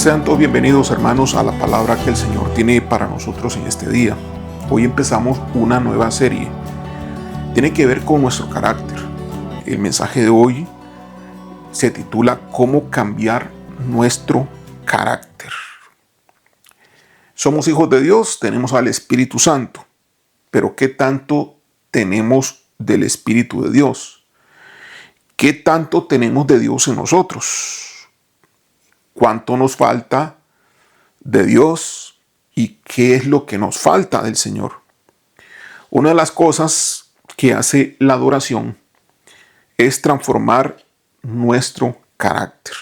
Sean todos bienvenidos, hermanos, a la palabra que el Señor tiene para nosotros en este día. Hoy empezamos una nueva serie. Tiene que ver con nuestro carácter. El mensaje de hoy se titula ¿Cómo cambiar nuestro carácter? Somos hijos de Dios, tenemos al Espíritu Santo, pero ¿qué tanto tenemos del Espíritu de Dios? ¿Qué tanto tenemos de Dios en nosotros? ¿Cuánto nos falta de Dios y qué es lo que nos falta del Señor? Una de las cosas que hace la adoración es transformar nuestro carácter.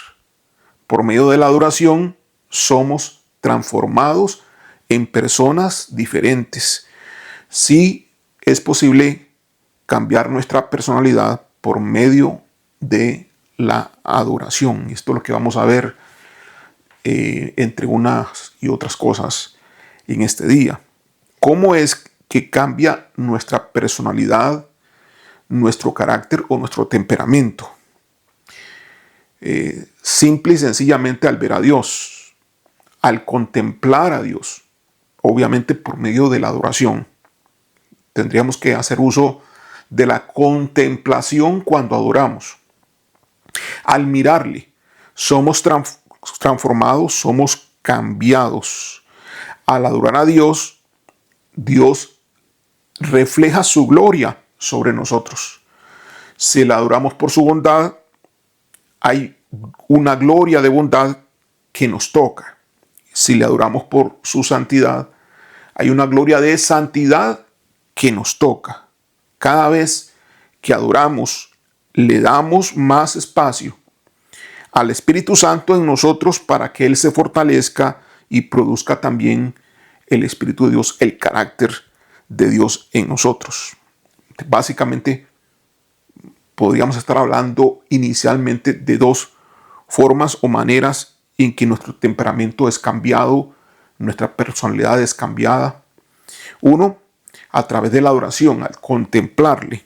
Por medio de la adoración somos transformados en personas diferentes. Sí es posible cambiar nuestra personalidad por medio de la adoración. Esto es lo que vamos a ver entre unas y otras cosas en este día. ¿Cómo es que cambia nuestra personalidad, nuestro carácter o nuestro temperamento? Simple y sencillamente al ver a Dios, al contemplar a Dios, obviamente por medio de la adoración. Tendríamos que hacer uso de la contemplación cuando adoramos. Al mirarle, somos transformados, somos cambiados. Al adorar a Dios, Dios refleja su gloria sobre nosotros. Si le adoramos por su bondad, hay una gloria de bondad que nos toca. Si le adoramos por su santidad, hay una gloria de santidad que nos toca. Cada vez que adoramos, le damos más espacio al Espíritu Santo en nosotros para que Él se fortalezca y produzca también el Espíritu de Dios, el carácter de Dios en nosotros. Básicamente, podríamos estar hablando inicialmente de dos formas o maneras en que nuestro temperamento es cambiado, nuestra personalidad es cambiada. Uno, a través de la adoración, al contemplarle.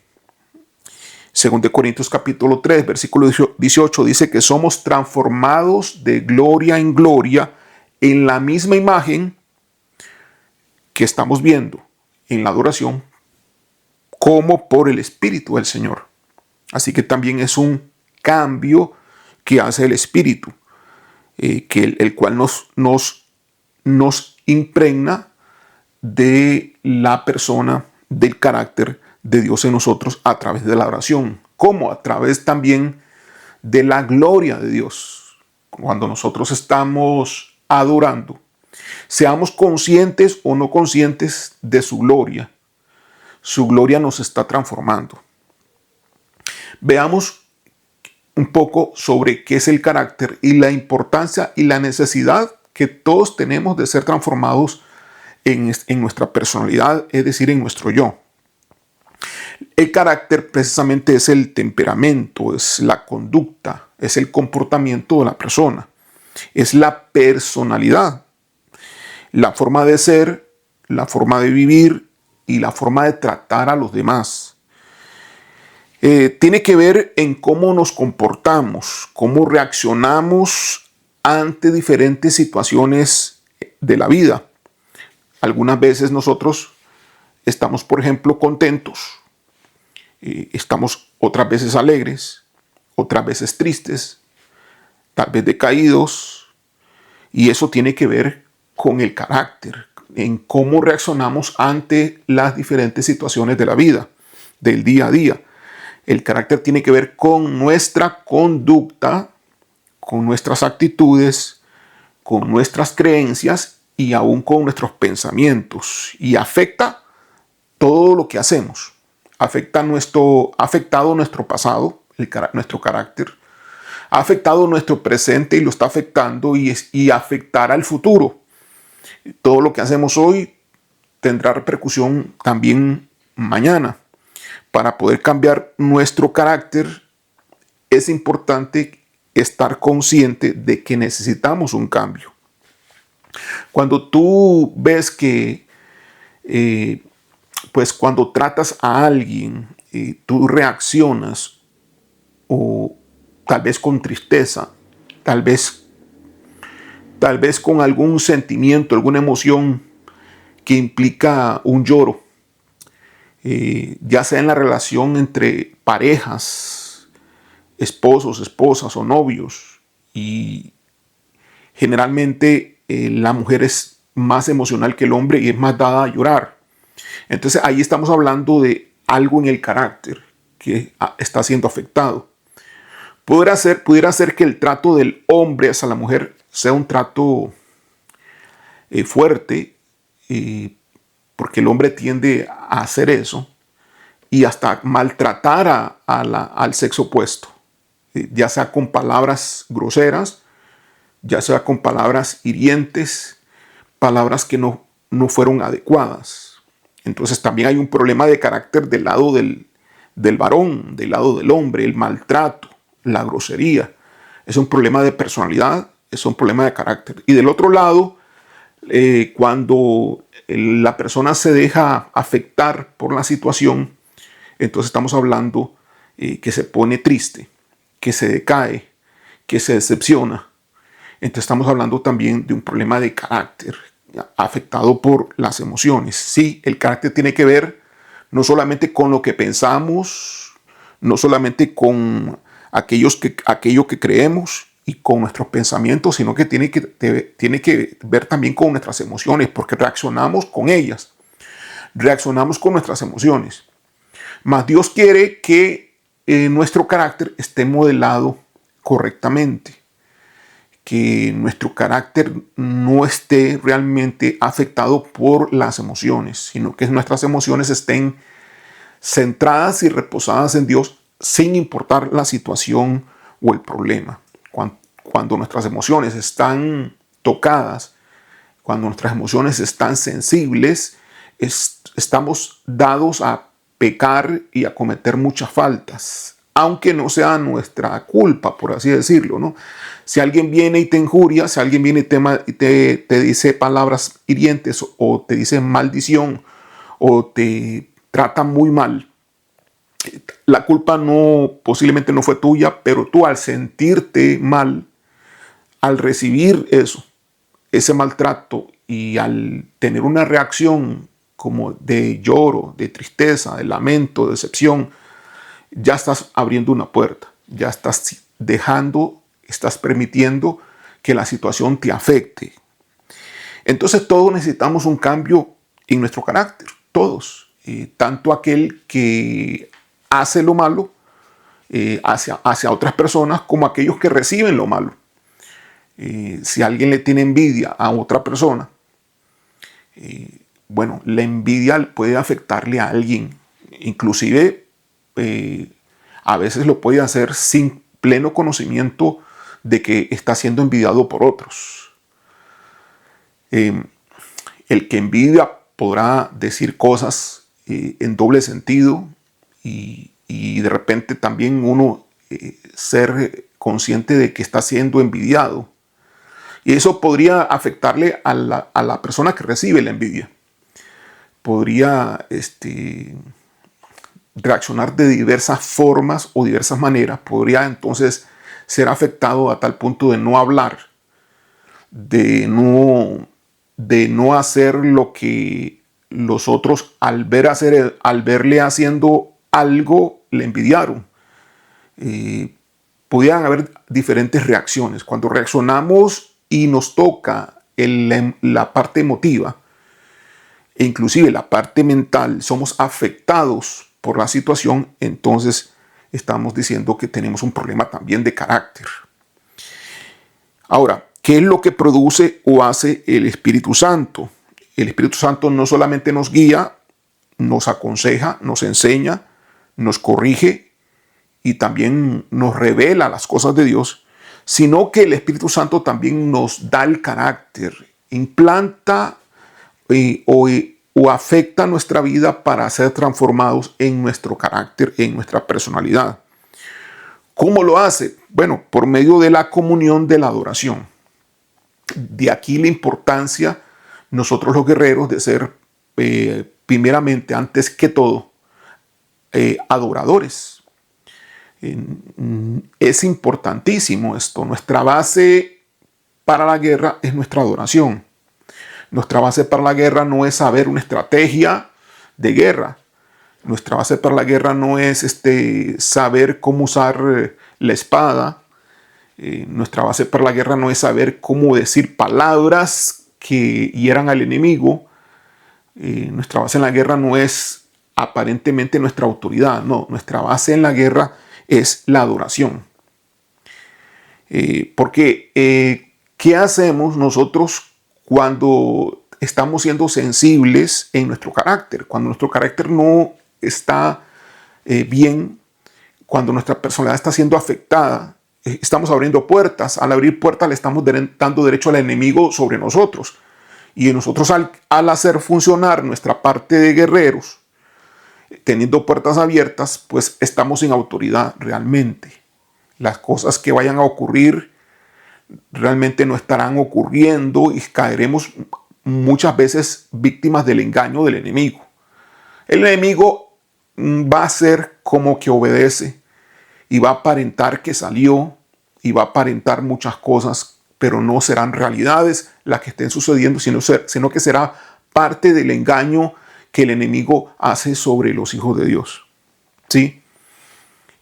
Según de Corintios capítulo 3, versículo 18, dice que somos transformados de gloria en gloria en la misma imagen que estamos viendo en la adoración, como por el Espíritu del Señor. Así que también es un cambio que hace el Espíritu, el cual nos impregna de la persona, del carácter de Dios en nosotros a través de la oración, como a través también de la gloria de Dios. Cuando nosotros estamos adorando, seamos conscientes o no conscientes de su gloria nos está transformando. Veamos un poco sobre qué es el carácter y la importancia y la necesidad que todos tenemos de ser transformados en nuestra personalidad, es decir, en nuestro yo. El carácter precisamente es el temperamento, es la conducta, es el comportamiento de la persona, es la personalidad, la forma de ser, la forma de vivir y la forma de tratar a los demás. Tiene que ver en cómo nos comportamos, cómo reaccionamos ante diferentes situaciones de la vida. Algunas veces nosotros estamos, por ejemplo, contentos, estamos otras veces alegres, otras veces tristes, tal vez decaídos, y eso tiene que ver con el carácter, en cómo reaccionamos ante las diferentes situaciones de la vida, del día a día. El carácter tiene que ver con nuestra conducta, con nuestras actitudes, con nuestras creencias y aún con nuestros pensamientos. Y afecta todo lo que hacemos. Ha afectado nuestro pasado, nuestro carácter. Ha afectado nuestro presente y lo está afectando y afectará el futuro. Todo lo que hacemos hoy tendrá repercusión también mañana. Para poder cambiar nuestro carácter es importante estar consciente de que necesitamos un cambio. Cuando tú ves que, pues cuando tratas a alguien, tú reaccionas o tal vez con tristeza, tal vez tal vez con algún sentimiento, alguna emoción que implica un lloro, ya sea en la relación entre parejas, esposos, esposas o novios. Y generalmente la mujer es más emocional que el hombre y es más dada a llorar. Entonces ahí estamos hablando de algo en el carácter que está siendo afectado. Pudiera ser que el trato del hombre hacia la mujer sea un trato fuerte, porque el hombre tiende a hacer eso y hasta maltratar al sexo opuesto, ya sea con palabras groseras, ya sea con palabras hirientes, palabras que no fueron adecuadas. Entonces también hay un problema de carácter del lado del varón, del lado del hombre, el maltrato, la grosería. Es un problema de personalidad, es un problema de carácter. Y del otro lado, cuando la persona se deja afectar por la situación, entonces estamos hablando que se pone triste, que se decae, que se decepciona. Entonces estamos hablando también de un problema de carácter afectado por las emociones. Sí, el carácter tiene que ver no solamente con lo que pensamos, no solamente con aquello que creemos y con nuestros pensamientos, sino que tiene que ver también con nuestras emociones, porque reaccionamos con ellas, reaccionamos con nuestras emociones. Mas Dios quiere que nuestro carácter esté modelado correctamente, que nuestro carácter no esté realmente afectado por las emociones, sino que nuestras emociones estén centradas y reposadas en Dios sin importar la situación o el problema. Cuando nuestras emociones están tocadas, cuando nuestras emociones están sensibles, estamos dados a pecar y a cometer muchas faltas, aunque no sea nuestra culpa, por así decirlo, ¿no? Si alguien viene y te injuria, si alguien viene y te dice palabras hirientes o te dice maldición o te trata muy mal, la culpa posiblemente no fue tuya, pero tú al sentirte mal, al recibir ese maltrato y al tener una reacción como de lloro, de tristeza, de lamento, de decepción, ya estás abriendo una puerta, ya estás permitiendo que la situación te afecte. Entonces todos necesitamos un cambio en nuestro carácter, todos, tanto aquel que hace lo malo hacia otras personas como aquellos que reciben lo malo. Si alguien le tiene envidia a otra persona, bueno, la envidia puede afectarle a alguien, inclusive a veces lo puede hacer sin pleno conocimiento de que está siendo envidiado por otros. El que envidia podrá decir cosas en doble sentido y de repente también uno ser consciente de que está siendo envidiado. Y eso podría afectarle a la persona que recibe la envidia. Podría reaccionar de diversas formas o diversas maneras. Podría entonces ser afectado a tal punto de no hablar, de no hacer lo que los otros al verle haciendo algo le envidiaron. Podrían haber diferentes reacciones. Cuando reaccionamos y nos toca la parte emotiva e inclusive la parte mental, somos afectados por la situación, entonces estamos diciendo que tenemos un problema también de carácter. Ahora, ¿qué es lo que produce o hace el Espíritu Santo? El Espíritu Santo no solamente nos guía, nos aconseja, nos enseña, nos corrige y también nos revela las cosas de Dios, sino que el Espíritu Santo también nos da el carácter, implanta o afecta nuestra vida para ser transformados en nuestro carácter, en nuestra personalidad. ¿Cómo lo hace? Bueno, por medio de la comunión de la adoración. De aquí la importancia, nosotros los guerreros, de ser primeramente, antes que todo, adoradores. Es importantísimo esto. Nuestra base para la guerra es nuestra adoración. Nuestra base para la guerra no es saber una estrategia de guerra. Nuestra base para la guerra no es saber cómo usar la espada. Nuestra base para la guerra no es saber cómo decir palabras que hieran al enemigo. Nuestra base en la guerra no es aparentemente nuestra autoridad. No, nuestra base en la guerra es la adoración. Porque ¿qué hacemos nosotros cuando estamos siendo sensibles en nuestro carácter? Cuando nuestro carácter no está bien, cuando nuestra personalidad está siendo afectada, estamos abriendo puertas. Al abrir puertas le estamos dando derecho al enemigo sobre nosotros. Y nosotros al hacer funcionar nuestra parte de guerreros, teniendo puertas abiertas, pues estamos en autoridad realmente. Las cosas que vayan a ocurrir realmente no estarán ocurriendo y caeremos muchas veces víctimas del engaño del enemigo. El enemigo va a ser como que obedece y va a aparentar que salió y va a aparentar muchas cosas, pero no serán realidades las que estén sucediendo, sino que será parte del engaño que el enemigo hace sobre los hijos de Dios. ¿Sí?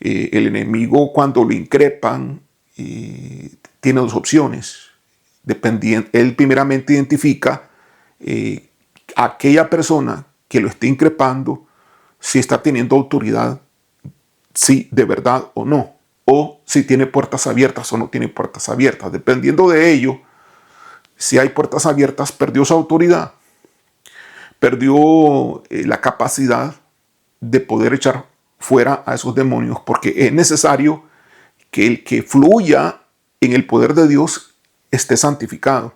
El enemigo, cuando lo increpan, tiene dos opciones. Él primeramente identifica a aquella persona que lo esté increpando si está teniendo autoridad, si de verdad o no, o si tiene puertas abiertas o no tiene puertas abiertas. Dependiendo de ello, si hay puertas abiertas, perdió su autoridad, perdió la capacidad de poder echar fuera a esos demonios, porque es necesario que el que fluya en el poder de Dios esté santificado.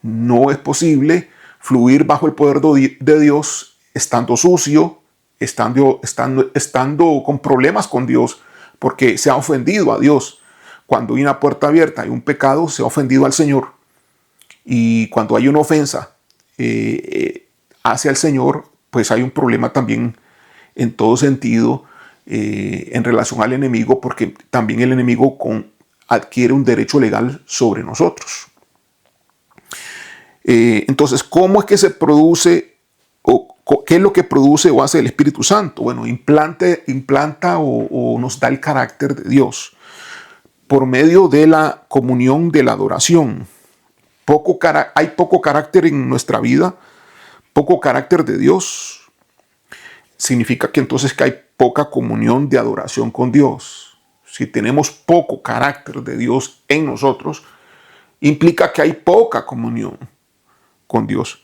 No es posible fluir bajo el poder de Dios estando sucio, estando con problemas con Dios, porque se ha ofendido a Dios. Cuando hay una puerta abierta, hay un pecado, se ha ofendido al Señor. Y cuando hay una ofensa hacia el Señor, pues hay un problema también en todo sentido en relación al enemigo, porque también el enemigo adquiere un derecho legal sobre nosotros. Entonces, ¿cómo es que se produce o qué es lo que produce o hace el Espíritu Santo? Bueno, implanta o nos da el carácter de Dios por medio de la comunión de la adoración. Hay poco carácter en nuestra vida, poco carácter de Dios. Significa que entonces que hay poca comunión de adoración con Dios. Si tenemos poco carácter de Dios en nosotros, implica que hay poca comunión con Dios.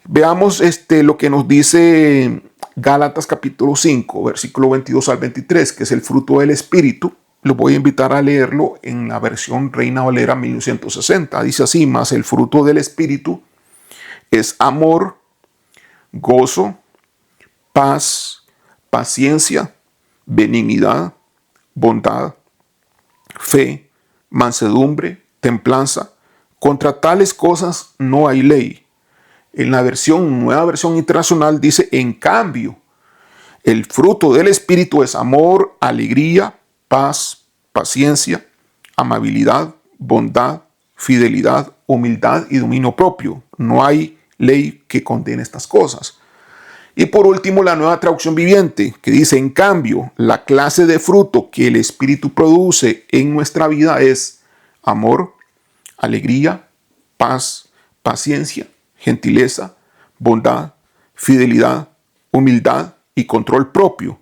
Veamos lo que nos dice Gálatas capítulo 5, versículo 22 al 23, que es el fruto del Espíritu. Lo voy a invitar a leerlo en la versión Reina Valera 1960. Dice así: mas el fruto del Espíritu es amor, gozo, paz, paciencia, benignidad, bondad, fe, mansedumbre, templanza. Contra tales cosas no hay ley. En la Nueva Versión Internacional dice: en cambio, el fruto del Espíritu es amor, alegría, paz, paciencia, amabilidad, bondad, fidelidad, humildad y dominio propio. No hay ley que condene estas cosas. Y por último, la Nueva Traducción Viviente, que dice: en cambio, la clase de fruto que el Espíritu produce en nuestra vida es amor, alegría, paz, paciencia, gentileza, bondad, fidelidad, humildad y control propio.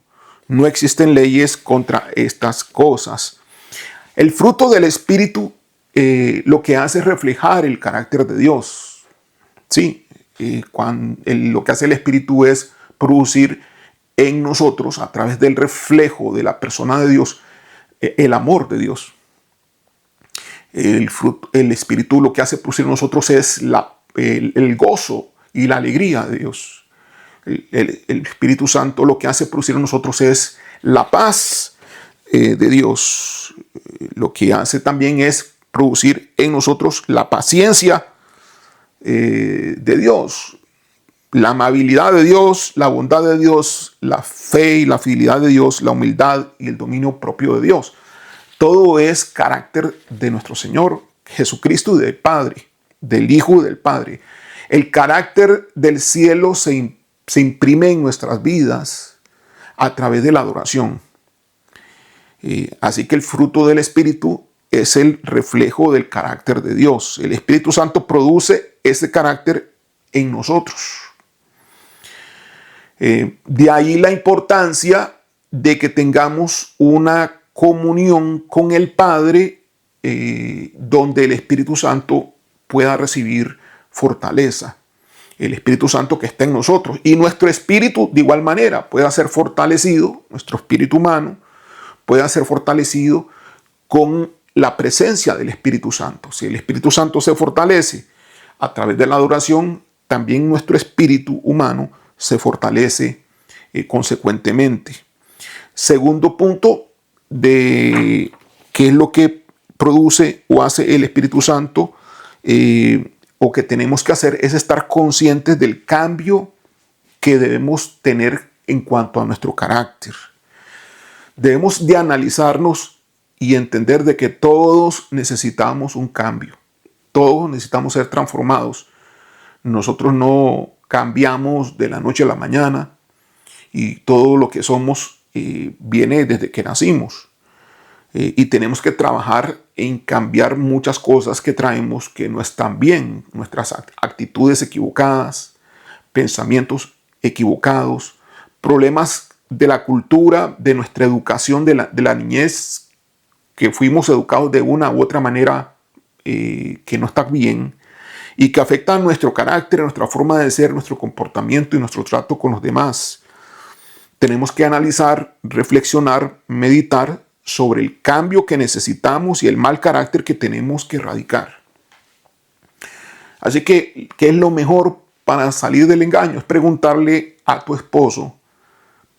No existen leyes contra estas cosas. El fruto del Espíritu lo que hace es reflejar el carácter de Dios. Sí, lo que hace el Espíritu es producir en nosotros, a través del reflejo de la persona de Dios, el amor de Dios. El Espíritu lo que hace producir en nosotros es el gozo y la alegría de Dios. El Espíritu Santo lo que hace producir en nosotros es la paz de Dios. Lo que hace también es producir en nosotros la paciencia de Dios, la amabilidad de Dios, la bondad de Dios, la fe y la fidelidad de Dios, la humildad y el dominio propio de Dios. Todo es carácter de nuestro Señor Jesucristo y del Padre, del Hijo y del Padre. El carácter del cielo se imprime en nuestras vidas a través de la adoración. Así que el fruto del Espíritu es el reflejo del carácter de Dios. El Espíritu Santo produce ese carácter en nosotros. De ahí la importancia de que tengamos una comunión con el Padre, donde el Espíritu Santo pueda recibir fortaleza. El Espíritu Santo que está en nosotros. Y nuestro espíritu, de igual manera, pueda ser fortalecido, nuestro espíritu humano, pueda ser fortalecido con la presencia del Espíritu Santo. Si el Espíritu Santo se fortalece a través de la adoración, también nuestro espíritu humano se fortalece consecuentemente. Segundo punto de qué es lo que produce o hace el Espíritu Santo, o que tenemos que hacer, es estar conscientes del cambio que debemos tener en cuanto a nuestro carácter. Debemos de analizarnos y entender de que todos necesitamos un cambio. Todos necesitamos ser transformados. Nosotros no cambiamos de la noche a la mañana, y todo lo que somos viene desde que nacimos. Y tenemos que trabajar en cambiar muchas cosas que traemos que no están bien. Nuestras actitudes equivocadas, pensamientos equivocados, problemas de la cultura, de nuestra educación, de la niñez, que fuimos educados de una u otra manera que no está bien y que afectan nuestro carácter, nuestra forma de ser, nuestro comportamiento y nuestro trato con los demás. Tenemos que analizar, reflexionar, meditar sobre el cambio que necesitamos y el mal carácter que tenemos que erradicar. Así que, ¿qué es lo mejor para salir del engaño? Es preguntarle a tu esposo,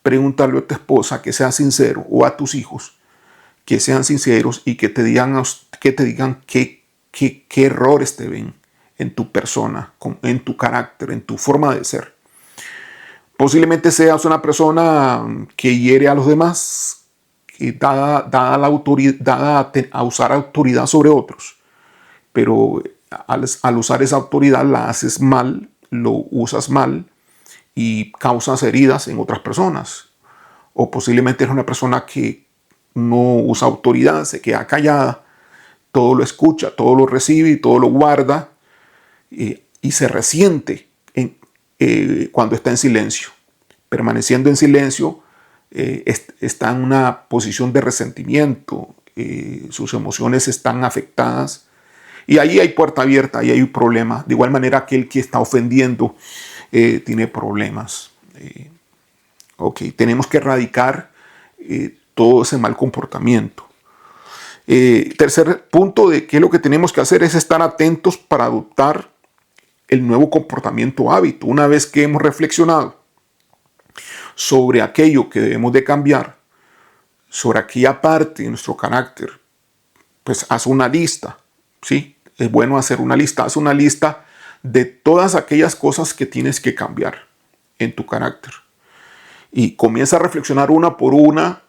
preguntarle a tu esposa que sea sincero, o a tus hijos que sean sinceros y que te digan qué errores te ven en tu persona, en tu carácter, en tu forma de ser. Posiblemente seas una persona que hiere a los demás, dada a usar autoridad sobre otros, pero al usar esa autoridad la haces mal, lo usas mal y causas heridas en otras personas. O posiblemente eres una persona que no usa autoridad, se queda callada, todo lo escucha, todo lo recibe y todo lo guarda, y se resiente cuando está en silencio. Permaneciendo en silencio, está en una posición de resentimiento, sus emociones están afectadas y ahí hay puerta abierta, ahí hay un problema. De igual manera, aquel que está ofendiendo tiene problemas. Tenemos que erradicar todo ese mal comportamiento. Tercer punto de qué es lo que tenemos que hacer es estar atentos para adoptar el nuevo comportamiento hábito. Una vez que hemos reflexionado sobre aquello que debemos de cambiar, sobre aquella parte de nuestro carácter, pues haz una lista, ¿sí? Es bueno hacer una lista, haz una lista de todas aquellas cosas que tienes que cambiar en tu carácter. Y comienza a reflexionar una por una,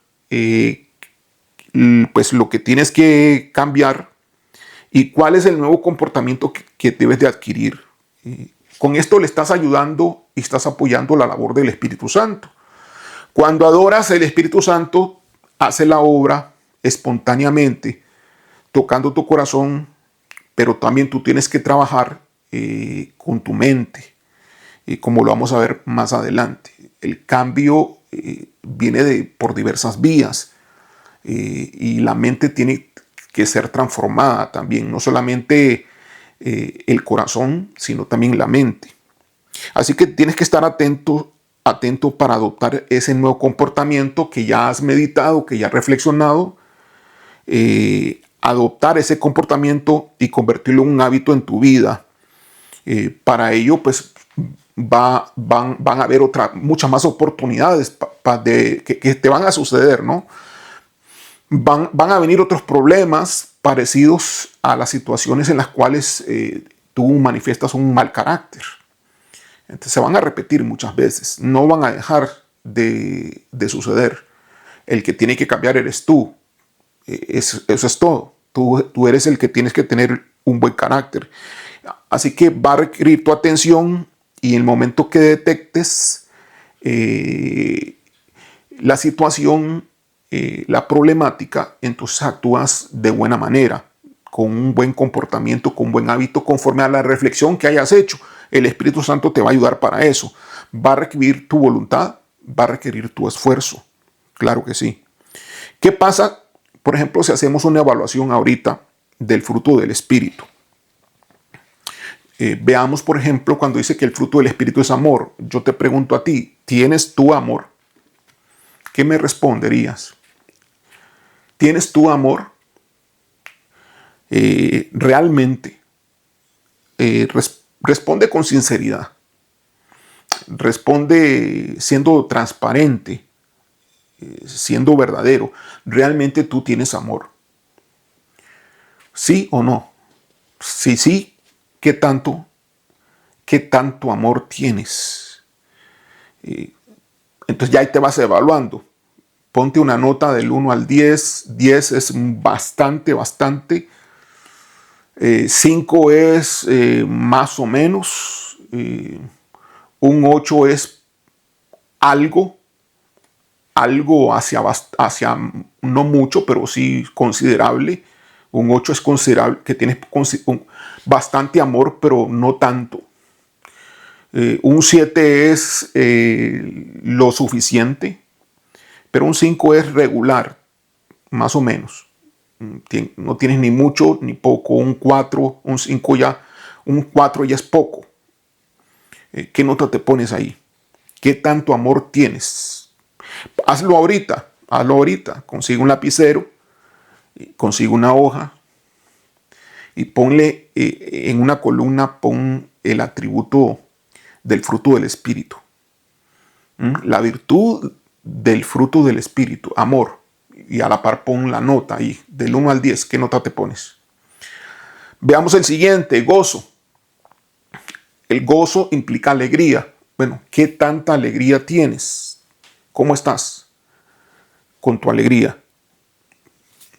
pues lo que tienes que cambiar y cuál es el nuevo comportamiento que debes de adquirir. Con esto le estás ayudando y estás apoyando la labor del Espíritu Santo. Cuando adoras, el Espíritu Santo hace la obra espontáneamente, tocando tu corazón, pero también tú tienes que trabajar con tu mente, como lo vamos a ver más adelante. El cambio viene por diversas vías, y la mente tiene que ser transformada también, no solamente el corazón, sino también la mente. Así que tienes que estar atento para adoptar ese nuevo comportamiento que ya has meditado, que ya has reflexionado, adoptar ese comportamiento y convertirlo en un hábito en tu vida. Para ello, pues van a haber muchas más oportunidades que te van a suceder, ¿no? Van a venir otros problemas parecidos a las situaciones en las cuales tú manifiestas un mal carácter. Entonces se van a repetir muchas veces, no van a dejar de suceder. El que tiene que cambiar eres tú. Eso es todo. Tú eres el que tienes que tener un buen carácter. Así que va a requerir tu atención y en el momento que detectes la situación, la problemática, entonces actúas de buena manera, con un buen comportamiento, con un buen hábito, conforme a la reflexión que hayas hecho. El Espíritu Santo te va a ayudar para eso. Va a requerir tu voluntad, va a requerir tu esfuerzo. Claro que sí. ¿Qué pasa, por ejemplo, si hacemos una evaluación ahorita del fruto del Espíritu? Veamos, por ejemplo, cuando dice que el fruto del Espíritu es amor. Yo te pregunto a ti, ¿tienes tú amor? ¿Qué me responderías? ¿Tienes tú amor? Realmente responde con sinceridad, responde siendo transparente, siendo verdadero. ¿Realmente tú tienes amor? ¿Sí o no? Si sí, ¿qué tanto amor tienes? Entonces ya ahí te vas evaluando. Ponte una nota del 1 al 10. 10 es bastante. 5 es más o menos. Un 8 es algo hacia no mucho, pero sí considerable. Un 8 es considerable, que tienes bastante amor, pero no tanto. Un 7 es lo suficiente, pero un 5 es regular, más o menos. No tienes ni mucho ni poco. Un 4, un 5 ya, un 4 ya es poco. ¿Qué nota te pones ahí? ¿Qué tanto amor tienes? Hazlo ahorita. Consigue un lapicero, consigue una hoja y ponle en una columna, pon el atributo del fruto del Espíritu. La virtud del fruto del Espíritu, amor. Y a la par pon la nota ahí, del 1 al 10. ¿Qué nota te pones? Veamos el siguiente, gozo. El gozo implica alegría. Bueno, ¿qué tanta alegría tienes? ¿Cómo estás con tu alegría?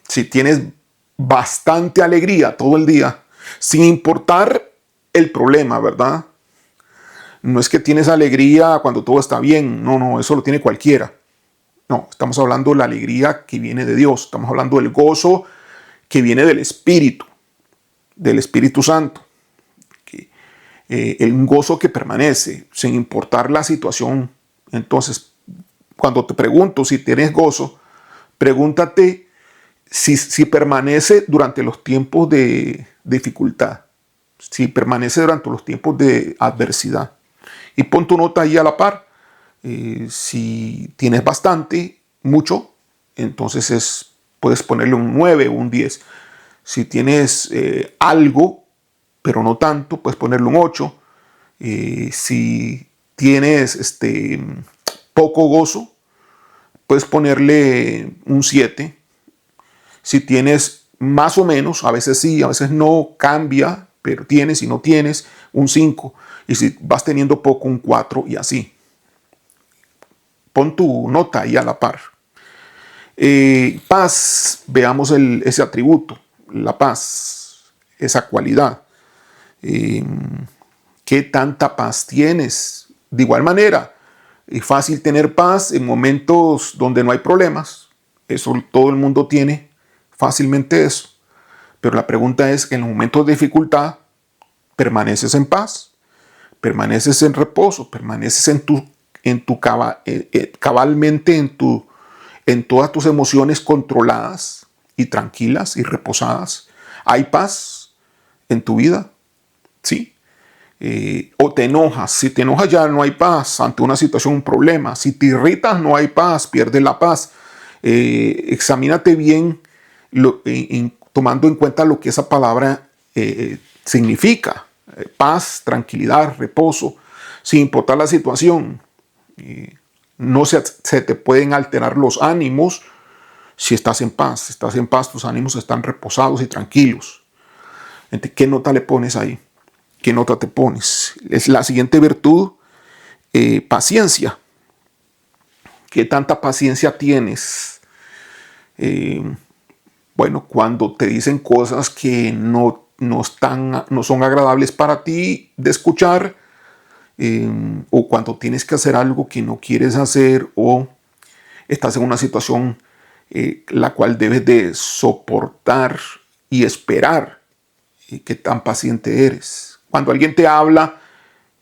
Si tienes bastante alegría todo el día, sin importar el problema, ¿verdad? No es que tienes alegría cuando todo está bien. No, eso lo tiene cualquiera. No, estamos hablando de la alegría que viene de Dios. Estamos hablando del gozo que viene del Espíritu Santo. Un gozo que permanece sin importar la situación. Entonces, cuando te pregunto si tienes gozo, pregúntate si permanece durante los tiempos de dificultad, si permanece durante los tiempos de adversidad. Y pon tu nota ahí a la par. Si tienes bastante, mucho, entonces puedes ponerle un 9 o un 10. Si tienes algo, pero no tanto, puedes ponerle un 8. Si tienes poco gozo, puedes ponerle un 7. Si tienes más o menos, a veces sí, a veces no, cambia, pero tienes y no tienes, un 5. Y si vas teniendo poco, un 4 y así. Pon tu nota ahí a la par. Paz, veamos ese atributo, la paz, esa cualidad. ¿Qué tanta paz tienes? De igual manera, es fácil tener paz en momentos donde no hay problemas. Eso todo el mundo tiene fácilmente eso. Pero la pregunta es, en los momentos de dificultad, ¿permaneces en paz? ¿Permaneces en reposo? ¿Permaneces cabalmente en todas tus emociones controladas y tranquilas y reposadas? ¿Hay paz en tu vida? Sí. O te enojas. Si te enojas ya no hay paz ante una situación, un problema. Si te irritas no hay paz, pierdes la paz. Examínate bien tomando en cuenta lo que esa palabra significa. Paz, tranquilidad, reposo, sin importar la situación. No se te pueden alterar los ánimos si estás en paz. Si estás en paz, tus ánimos están reposados y tranquilos. Entonces, ¿qué nota le pones ahí? ¿Qué nota te pones? Es la siguiente virtud, paciencia. ¿Qué tanta paciencia tienes? Bueno, cuando te dicen cosas que no son agradables para ti de escuchar, o cuando tienes que hacer algo que no quieres hacer, o estás en una situación la cual debes de soportar y esperar, qué tan paciente eres. Cuando alguien te habla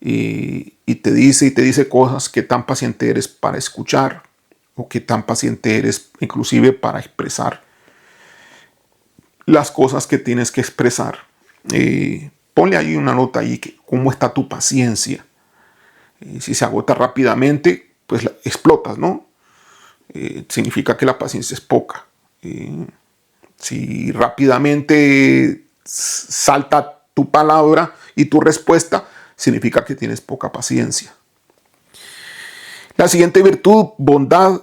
y te dice cosas, qué tan paciente eres para escuchar, o qué tan paciente eres inclusive para expresar las cosas que tienes que expresar. Ponle ahí una nota ahí, cómo está tu paciencia. Si se agota rápidamente, pues explotas, ¿no? Significa que la paciencia es poca. Si rápidamente salta tu palabra y tu respuesta, significa que tienes poca paciencia. La siguiente virtud, bondad,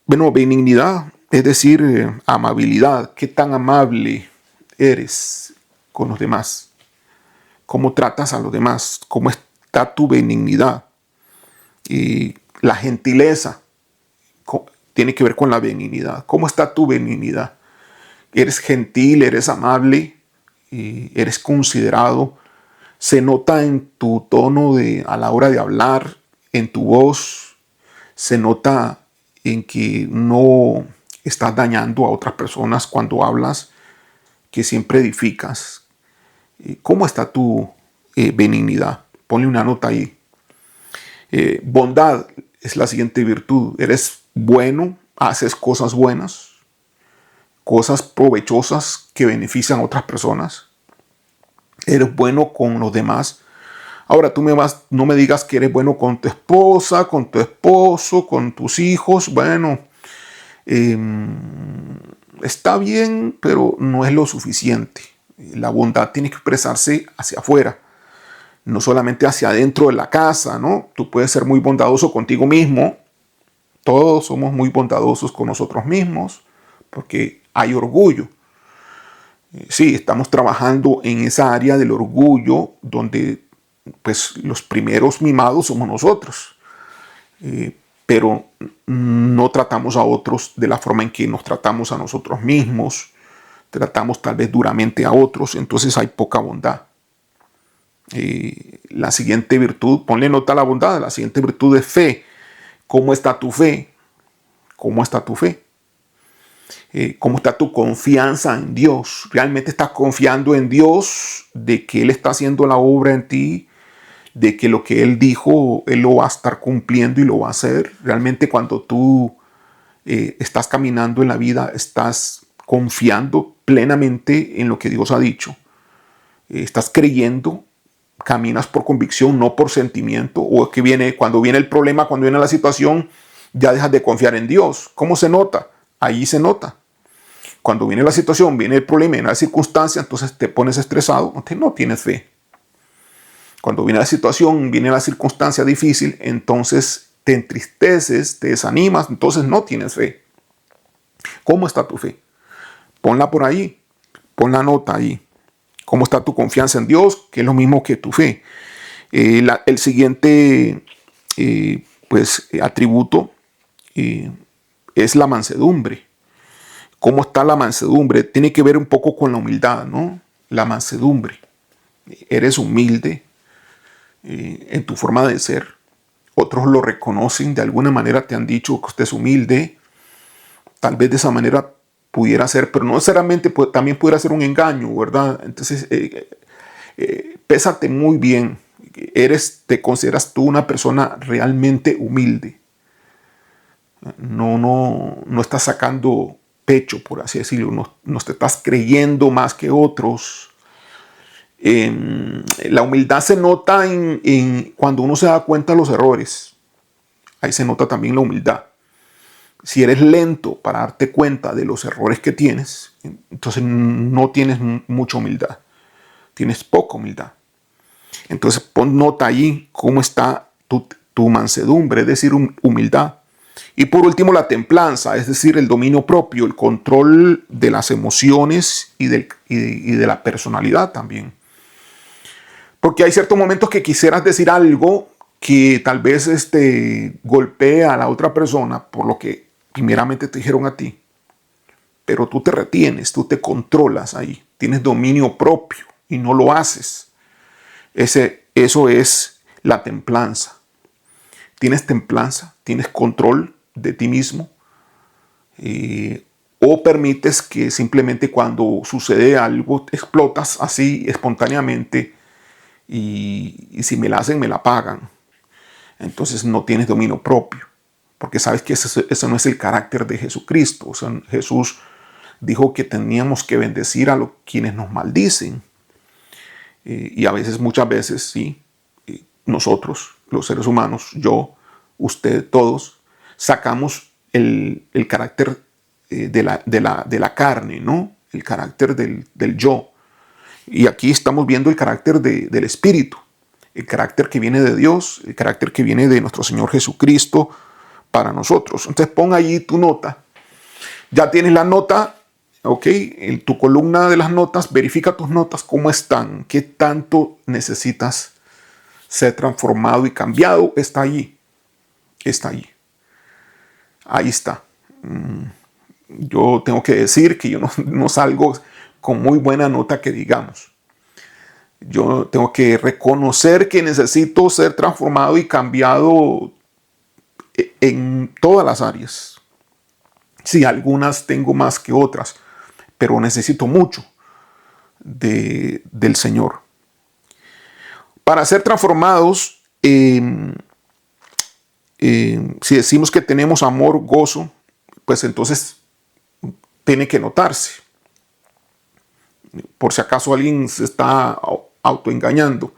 bueno, benignidad, es decir, amabilidad. ¿Qué tan amable eres con los demás? ¿Cómo tratas a los demás? ¿Cómo está tu benignidad? Y la gentileza tiene que ver con la benignidad. ¿Cómo está tu benignidad? ¿Eres gentil? ¿Eres amable? ¿Eres considerado? Se nota en tu tono a la hora de hablar, en tu voz. Se nota en que no estás dañando a otras personas cuando hablas, que siempre edificas. ¿Cómo está tu benignidad? Ponle una nota ahí. Bondad es la siguiente virtud. Eres bueno, haces cosas buenas, cosas provechosas que benefician a otras personas. Eres bueno con los demás. Ahora no me digas que eres bueno con tu esposa, con tu esposo, con tus hijos. Bueno, está bien, pero no es lo suficiente. La bondad tiene que expresarse hacia afuera, no solamente hacia adentro de la casa, ¿no? Tú puedes ser muy bondadoso contigo mismo. Todos somos muy bondadosos con nosotros mismos porque hay orgullo. Sí, estamos trabajando en esa área del orgullo donde pues los primeros mimados somos nosotros. Pero no tratamos a otros de la forma en que nos tratamos a nosotros mismos. Tratamos tal vez duramente a otros, entonces hay poca bondad. La siguiente virtud, ponle nota a la bondad, la siguiente virtud es fe. ¿Cómo está tu fe? ¿Cómo está tu fe? ¿Cómo está tu confianza en Dios? ¿Realmente estás confiando en Dios de que Él está haciendo la obra en ti? De que lo que Él dijo, Él lo va a estar cumpliendo y lo va a hacer. Realmente cuando tú estás caminando en la vida, estás confiando plenamente en lo que Dios ha dicho. Estás creyendo, caminas por convicción, no por sentimiento. O que cuando viene el problema, cuando viene la situación, ya dejas de confiar en Dios. ¿Cómo se nota? Ahí se nota. Cuando viene la situación, viene el problema, viene la circunstancia, entonces te pones estresado, entonces no tienes fe. Cuando viene la situación, viene la circunstancia difícil, entonces te entristeces, te desanimas, entonces no tienes fe. ¿Cómo está tu fe? Ponla por ahí, pon la nota ahí. ¿Cómo está tu confianza en Dios? Que es lo mismo que tu fe. El siguiente atributo es la mansedumbre. ¿Cómo está la mansedumbre? Tiene que ver un poco con la humildad, ¿no? La mansedumbre. Eres humilde en tu forma de ser. Otros lo reconocen, de alguna manera te han dicho que usted es humilde. Tal vez de esa manera pudiera ser, pero no necesariamente también pudiera ser un engaño, ¿verdad? Entonces, pésate muy bien. ¿Te consideras tú una persona realmente humilde? No estás sacando pecho, por así decirlo. No te estás creyendo más que otros. La humildad se nota en cuando uno se da cuenta de los errores. Ahí se nota también la humildad. Si eres lento para darte cuenta de los errores que tienes, entonces no tienes mucha humildad. Tienes poca humildad. Entonces pon nota ahí cómo está tu mansedumbre, es decir, humildad. Y por último, la templanza, es decir, el dominio propio, el control de las emociones y de la personalidad también. Porque hay ciertos momentos que quisieras decir algo que tal vez golpee a la otra persona por lo que primeramente te dijeron a ti. pero tú te retienes, tú te controlas ahí, tienes dominio propio y no lo haces. Eso es la templanza. Tienes templanza, tienes control de ti mismo, o permites que simplemente cuando sucede algo explotas así espontáneamente y si me la hacen, me la pagan. Entonces no tienes dominio propio, porque sabes que ese no es el carácter de Jesucristo. O sea, Jesús dijo que teníamos que bendecir a quienes nos maldicen. Y a veces, muchas veces, sí, nosotros, los seres humanos, yo, usted, todos, sacamos el carácter de la carne, ¿no? El carácter del yo. Y aquí estamos viendo el carácter del Espíritu, el carácter que viene de Dios, el carácter que viene de nuestro Señor Jesucristo para nosotros. Entonces pon allí tu nota. Ya tienes la nota, ok, en tu columna de las notas, verifica tus notas, cómo están, qué tanto necesitas ser transformado y cambiado. Está allí, está allí. Ahí está. Yo tengo que decir que yo no salgo con muy buena nota que digamos. Yo tengo que reconocer que necesito ser transformado y cambiado en todas las áreas. Sí, algunas tengo más que otras, pero necesito mucho del Señor. Para ser transformados, si decimos que tenemos amor, gozo, pues entonces tiene que notarse. Por si acaso alguien se está autoengañando.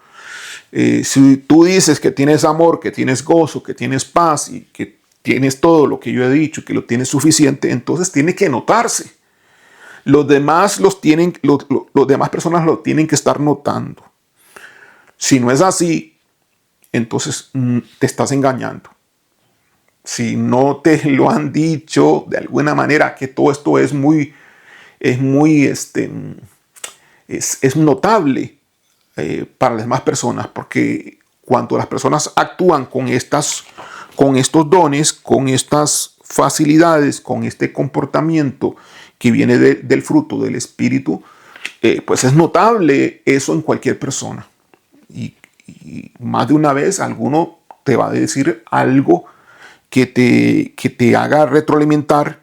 Si tú dices que tienes amor, que tienes gozo, que tienes paz y que tienes todo lo que yo he dicho, que lo tienes suficiente, entonces tiene que notarse. Los demás los demás personas lo tienen que estar notando. Si no es así, entonces te estás engañando. Si no te lo han dicho de alguna manera, que todo esto es notable para las demás personas, porque cuando las personas actúan con estos dones, con estas facilidades, con este comportamiento que viene del fruto del Espíritu, pues es notable eso en cualquier persona. Y más de una vez alguno te va a decir algo que te haga retroalimentar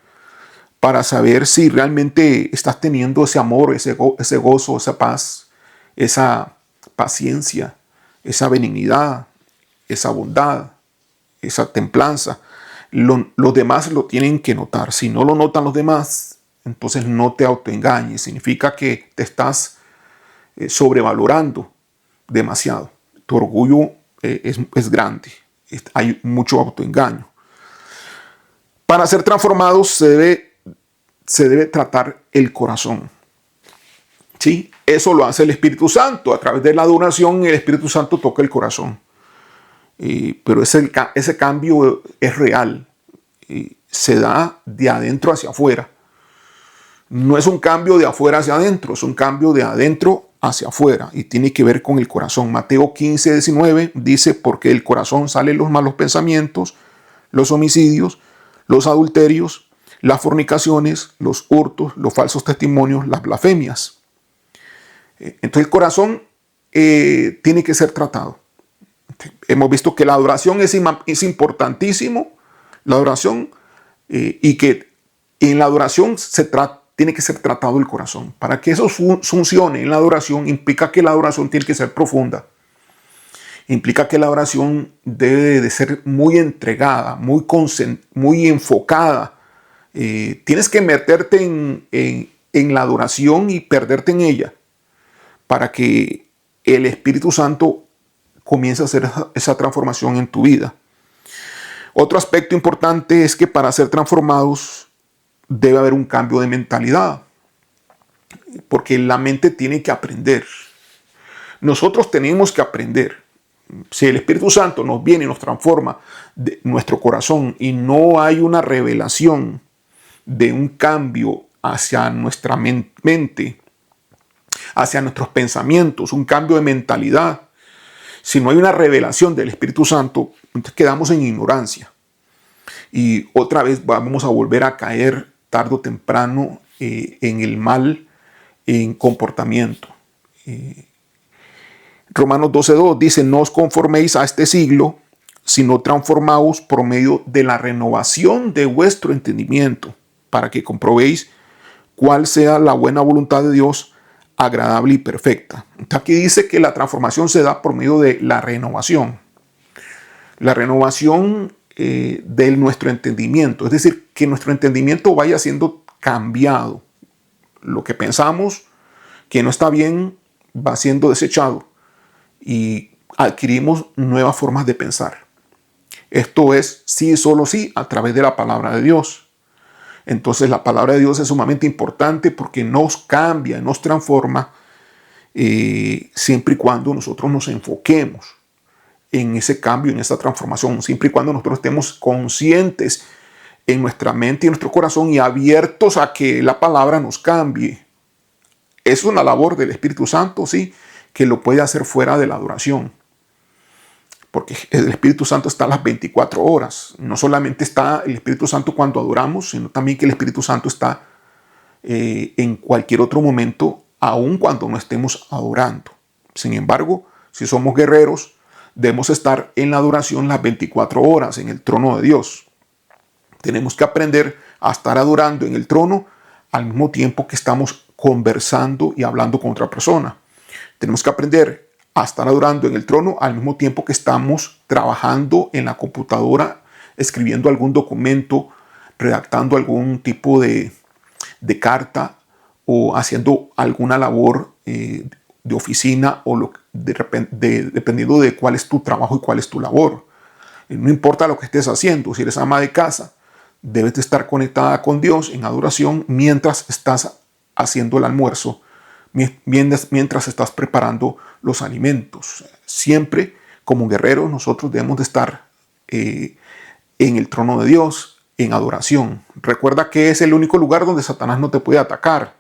para saber si realmente estás teniendo ese amor, ese gozo, esa paz, esa paciencia, esa benignidad, esa bondad, esa templanza. Los demás lo tienen que notar. Si no lo notan los demás, entonces no te autoengañes. Significa que te estás sobrevalorando demasiado. Tu orgullo es grande. Hay mucho autoengaño. Para ser transformados se debe tratar el corazón. ¿Sí? Eso lo hace el Espíritu Santo. A través de la adoración, el Espíritu Santo toca el corazón. Pero ese cambio es real. Se da de adentro hacia afuera. No es un cambio de afuera hacia adentro, es un cambio de adentro hacia afuera y tiene que ver con el corazón. Mateo 15:19 dice, porque del corazón salen los malos pensamientos, los homicidios, los adulterios, las fornicaciones, los hurtos, los falsos testimonios, las blasfemias. Entonces el corazón tiene que ser tratado. Hemos visto que la adoración es importantísimo, la adoración, y que en la adoración tiene que ser tratado el corazón. Para que eso funcione en la adoración, implica que la adoración tiene que ser profunda. Implica que la oración debe de ser muy entregada, muy enfocada. Tienes que meterte en la adoración y perderte en ella para que el Espíritu Santo comience a hacer esa transformación en tu vida. Otro aspecto importante es que para ser transformados debe haber un cambio de mentalidad, porque la mente tiene que aprender. Nosotros tenemos que aprender. Si el Espíritu Santo nos viene y nos transforma de nuestro corazón y no hay una revelación de un cambio hacia nuestra mente, hacia nuestros pensamientos, un cambio de mentalidad, si no hay una revelación del Espíritu Santo, entonces quedamos en ignorancia. Y otra vez vamos a volver a caer tarde o temprano en el mal en comportamiento. Romanos 12:2 dice: no os conforméis a este siglo, sino transformaos por medio de la renovación de vuestro entendimiento, para que comprobéis cuál sea la buena voluntad de Dios, agradable y perfecta. Aquí dice que la transformación se da por medio de la renovación. La renovación de nuestro entendimiento, es decir, que nuestro entendimiento vaya siendo cambiado. Lo que pensamos que no está bien va siendo desechado y adquirimos nuevas formas de pensar. Esto es sí, solo sí, a través de la palabra de Dios. Entonces la palabra de Dios es sumamente importante porque nos cambia, nos transforma, siempre y cuando nosotros nos enfoquemos en ese cambio, en esa transformación, siempre y cuando nosotros estemos conscientes en nuestra mente y en nuestro corazón y abiertos a que la palabra nos cambie. Es una labor del Espíritu Santo, sí, que lo puede hacer fuera de la adoración. Porque el Espíritu Santo está a las 24 horas. No solamente está el Espíritu Santo cuando adoramos, sino también que el Espíritu Santo está en cualquier otro momento, aun cuando no estemos adorando. Sin embargo, si somos guerreros, debemos estar en la adoración las 24 horas en el trono de Dios. Tenemos que aprender a estar adorando en el trono al mismo tiempo que estamos conversando y hablando con otra persona. Tenemos que aprender a estar adorando en el trono al mismo tiempo que estamos trabajando en la computadora, escribiendo algún documento, redactando algún tipo de carta o haciendo alguna labor de oficina o dependiendo de cuál es tu trabajo y cuál es tu labor. No importa lo que estés haciendo, si eres ama de casa, debes de estar conectada con Dios en adoración mientras estás haciendo el almuerzo, mientras estás preparando los alimentos. Siempre como guerreros nosotros debemos de estar en el trono de Dios, en adoración. Recuerda que es el único lugar donde Satanás no te puede atacar.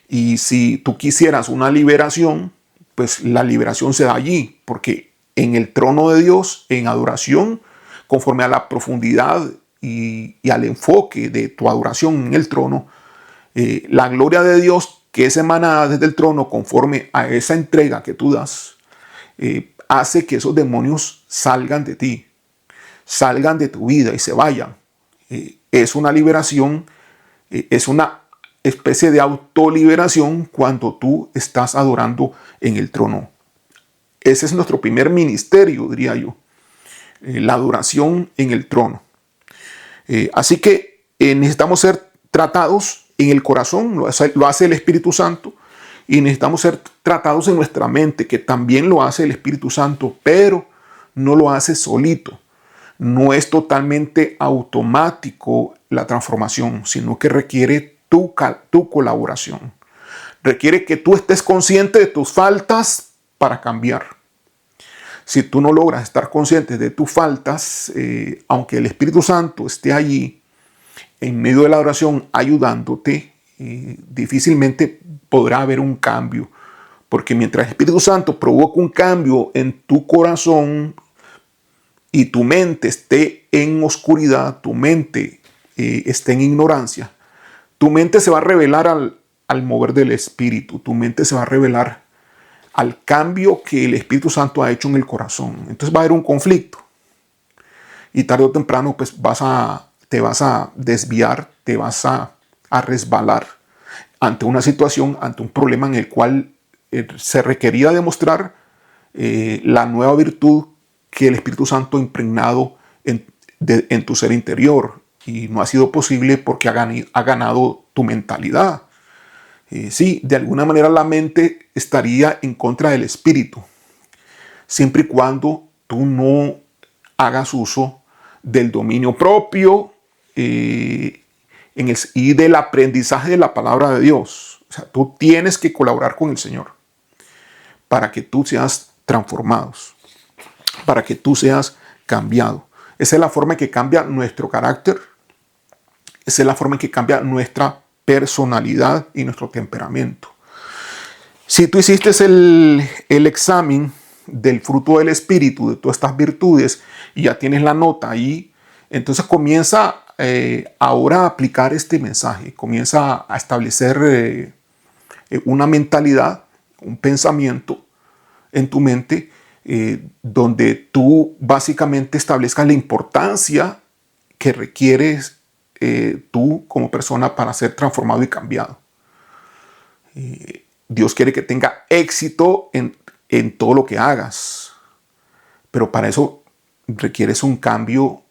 Y si tú quisieras una liberación, pues la liberación se da allí, porque en el trono de Dios, en adoración, conforme a la profundidad y al enfoque de tu adoración en el trono, la gloria de Dios que es emanada desde el trono conforme a esa entrega que tú das, hace que esos demonios salgan de ti, salgan de tu vida y se vayan. Es una liberación, es una especie de autoliberación cuando tú estás adorando en el trono. Ese es nuestro primer ministerio, diría yo, la adoración en el trono. Así que necesitamos ser tratados en el corazón, lo hace el Espíritu Santo, y necesitamos ser tratados en nuestra mente, que también lo hace el Espíritu Santo, pero no lo hace solito. No es totalmente automático la transformación, sino que requiere tu colaboración. Requiere que tú estés consciente de tus faltas para cambiar. Si tú no logras estar consciente de tus faltas, aunque el Espíritu Santo esté allí en medio de la oración ayudándote, difícilmente podrá haber un cambio. Porque mientras el Espíritu Santo provoca un cambio en tu corazón y tu mente esté en oscuridad, tu mente esté en ignorancia, tu mente se va a revelar al mover del Espíritu. Tu mente se va a revelar al cambio que el Espíritu Santo ha hecho en el corazón. Entonces va a haber un conflicto. Y tarde o temprano pues te vas a desviar, te vas a resbalar ante una situación, ante un problema en el cual se requería demostrar la nueva virtud que el Espíritu Santo ha impregnado en tu ser interior. Y no ha sido posible porque ha ganado tu mentalidad. Sí, de alguna manera la mente estaría en contra del espíritu, siempre y cuando tú no hagas uso del dominio propio y del aprendizaje de la palabra de Dios. O sea, tú tienes que colaborar con el Señor para que tú seas transformado, para que tú seas cambiado. Esa es la forma en que cambia nuestro carácter, esa es la forma en que cambia nuestra personalidad y nuestro temperamento. Si tú hiciste el examen del fruto del Espíritu, de todas estas virtudes, y ya tienes la nota ahí, entonces comienza ahora a aplicar este mensaje. Comienza a establecer una mentalidad, un pensamiento en tu mente, donde tú básicamente establezcas la importancia que requieres tú como persona para ser transformado y cambiado. Dios quiere que tenga éxito en todo lo que hagas, pero para eso requieres un cambio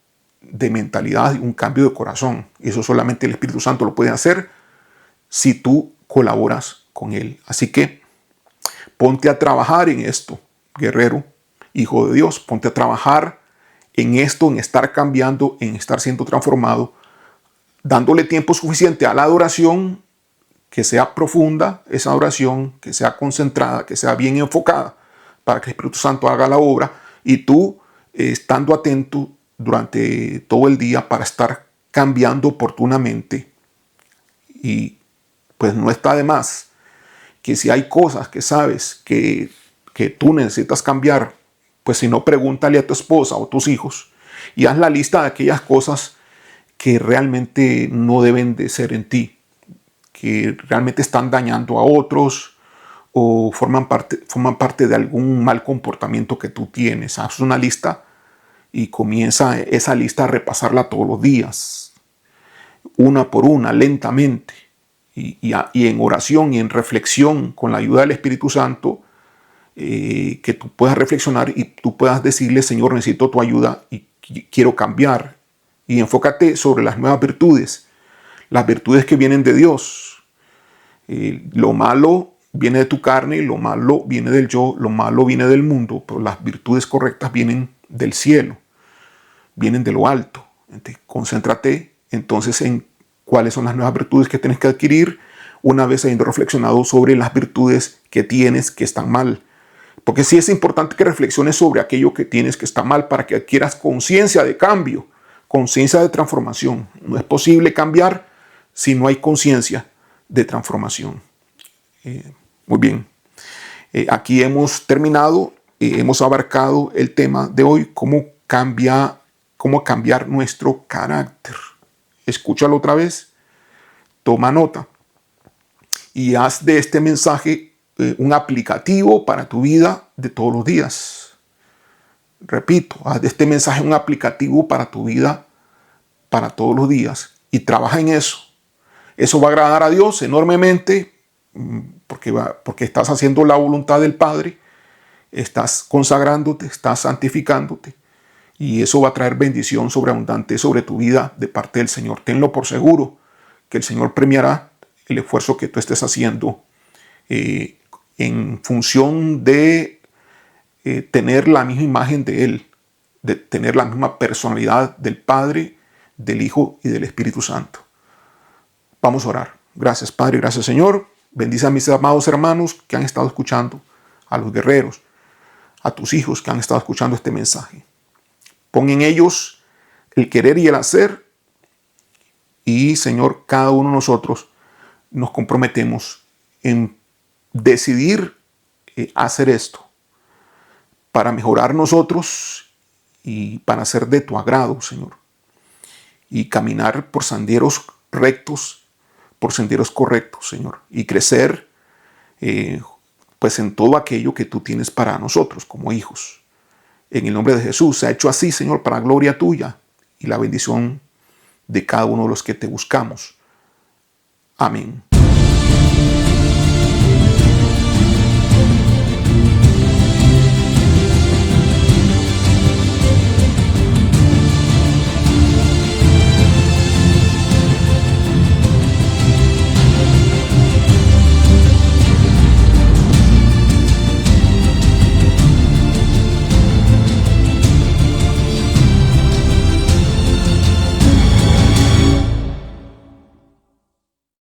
de mentalidad, un cambio de corazón. Y eso solamente el Espíritu Santo lo puede hacer si tú colaboras con Él. Así que ponte a trabajar en esto, guerrero, hijo de Dios. Ponte a trabajar en esto, en estar cambiando, en estar siendo transformado, dándole tiempo suficiente a la adoración, que sea profunda esa oración, que sea concentrada, que sea bien enfocada, para que el Espíritu Santo haga la obra, y tú estando atento durante todo el día para estar cambiando oportunamente. Y pues no está de más que si hay cosas que sabes que tú necesitas cambiar, pues si no, pregúntale a tu esposa o tus hijos y haz la lista de aquellas cosas que realmente no deben de ser en ti, que realmente están dañando a otros o forman parte de algún mal comportamiento que tú tienes. Haz una lista y comienza esa lista a repasarla todos los días, una por una, lentamente, y en oración y en reflexión con la ayuda del Espíritu Santo, que tú puedas reflexionar y tú puedas decirle: Señor, necesito tu ayuda y quiero cambiar. Y enfócate sobre las nuevas virtudes, las virtudes que vienen de Dios. Lo malo viene de tu carne, lo malo viene del yo, lo malo viene del mundo, pero las virtudes correctas vienen del cielo, vienen de lo alto. Entonces, concéntrate entonces en cuáles son las nuevas virtudes que tienes que adquirir una vez habiendo reflexionado sobre las virtudes que tienes que están mal. Porque sí es importante que reflexiones sobre aquello que tienes que está mal para que adquieras conciencia de cambio, conciencia de transformación. No es posible cambiar si no hay conciencia de transformación. Muy bien. Aquí hemos terminado, hemos abarcado el tema de hoy: cómo cambiar nuestro carácter. Escúchalo otra vez, toma nota y haz de este mensaje un aplicativo para tu vida de todos los días. Repito, haz de este mensaje un aplicativo para tu vida para todos los días y trabaja en eso. Eso va a agradar a Dios enormemente, porque estás haciendo la voluntad del Padre, estás consagrándote, estás santificándote, y eso va a traer bendición sobreabundante sobre tu vida de parte del Señor. Tenlo por seguro que el Señor premiará el esfuerzo que tú estés haciendo en función de tener la misma imagen de Él, de tener la misma personalidad del Padre, del Hijo y del Espíritu Santo. Vamos a orar. Gracias, Padre, gracias, Señor. Bendice a mis amados hermanos que han estado escuchando, a los guerreros, a tus hijos que han estado escuchando este mensaje. Pon en ellos el querer y el hacer. Y, Señor, cada uno de nosotros nos comprometemos en decidir hacer esto para mejorar nosotros y para ser de tu agrado, Señor. Y caminar por senderos rectos, por senderos correctos, Señor. Y crecer pues en todo aquello que tú tienes para nosotros como hijos. En el nombre de Jesús, se ha hecho así, Señor, para gloria tuya y la bendición de cada uno de los que te buscamos. Amén.